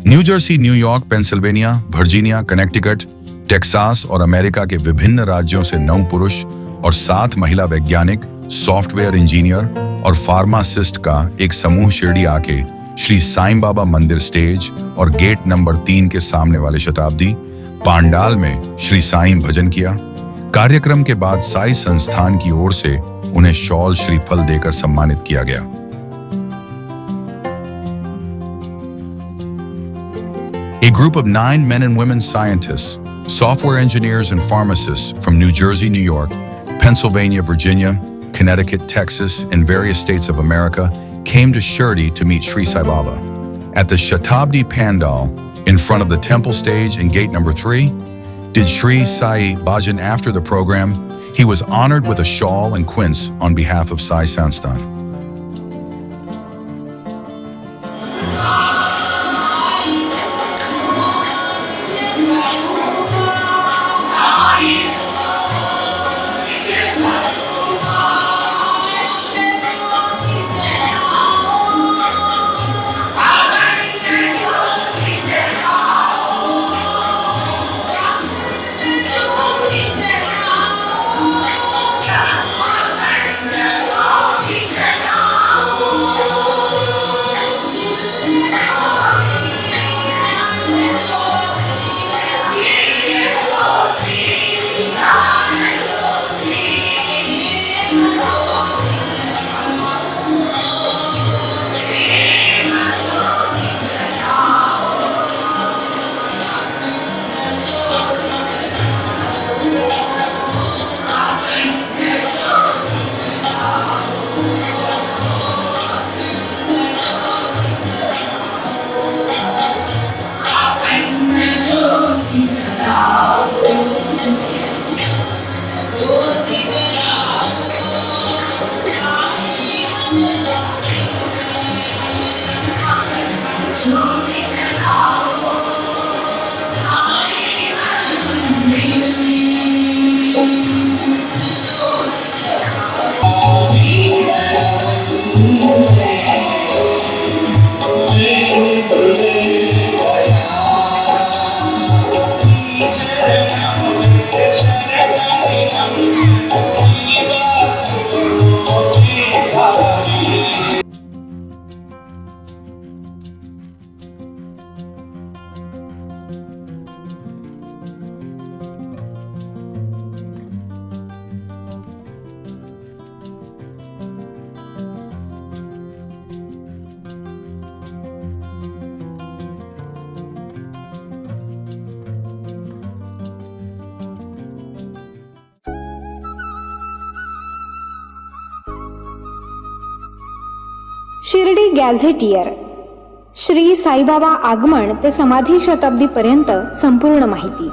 New Jersey, New York, Pennsylvania, Virginia, Connecticut, Texas और America के विभिन्न राज्यों से 9 पुरुष और 7 महिला वैज्ञानिक, सॉफ्टवेयर इंजीनियर और फार्मासिस्ट का एक समूह शिरडी आके श्री साईं बाबा मंदिर स्टेज और गेट नंबर 3 के सामने वाले शताब्दी पांडाल में श्री साईं भजन किया। कार्यक्रम के बाद साई संस्थान की ओर से उन्हें शॉल श्रीफल देकर सम्मानित किया गया। A group of 9 men and women scientists, software engineers and pharmacists from New Jersey, New York, Pennsylvania, Virginia, Connecticut, Texas, and various states of America came to Shirdi to meet Sri Sai Baba. At the Shatabdi Pandal, in front of the temple stage and gate number 3, did Sri Sai Bhajan. After the program, he was honored with a shawl and quince on behalf of Sai Sansthan. Shirdi gazetteer. Shri Saibaba आगमन ते समाधी शताब्दी पर्यंत संपूर्ण माहिती.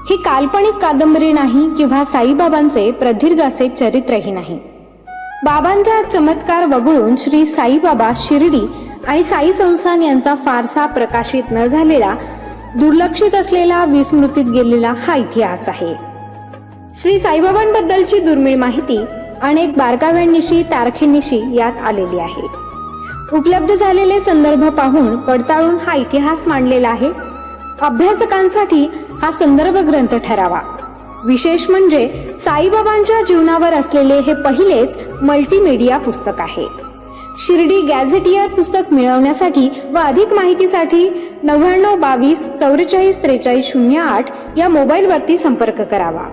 ही काल्पनिक कादंबरी नाही किंवा साईबाबांचे प्रदीर्घ असे चरित्रही नाही. बाबांच्या चमत्कार वगळून श्री साईबाबा, शिर्डी आणि साई संस्थान यांचा फारसा प्रकाशित न झालेला, दुर्लक्षित असलेला, विस्मृतीत गेलेला हा इतिहास आहे. श्री साईबाबांबद्दलची दुर्मिळ माहिती अनेक बारकाव्यांनिशी, तारखेनिशी यात आलेली आहे. उपलब्ध झालेले संदर्भ पाहून पडताळून हा इतिहास मांडलेला आहे. अभ्यासकांसाठी हा संदर्भ ग्रंथ ठरावा. विशेष म्हणजे साईबाबांच्या जीवनावर असलेले हे पहिलेच मल्टीमीडिया पुस्तक आहे. शिर्डी गॅझेटियर पुस्तक मिळवण्यासाठी व अधिक माहितीसाठी 99 22 44 43 08 या मोबाईलवरती संपर्क करावा.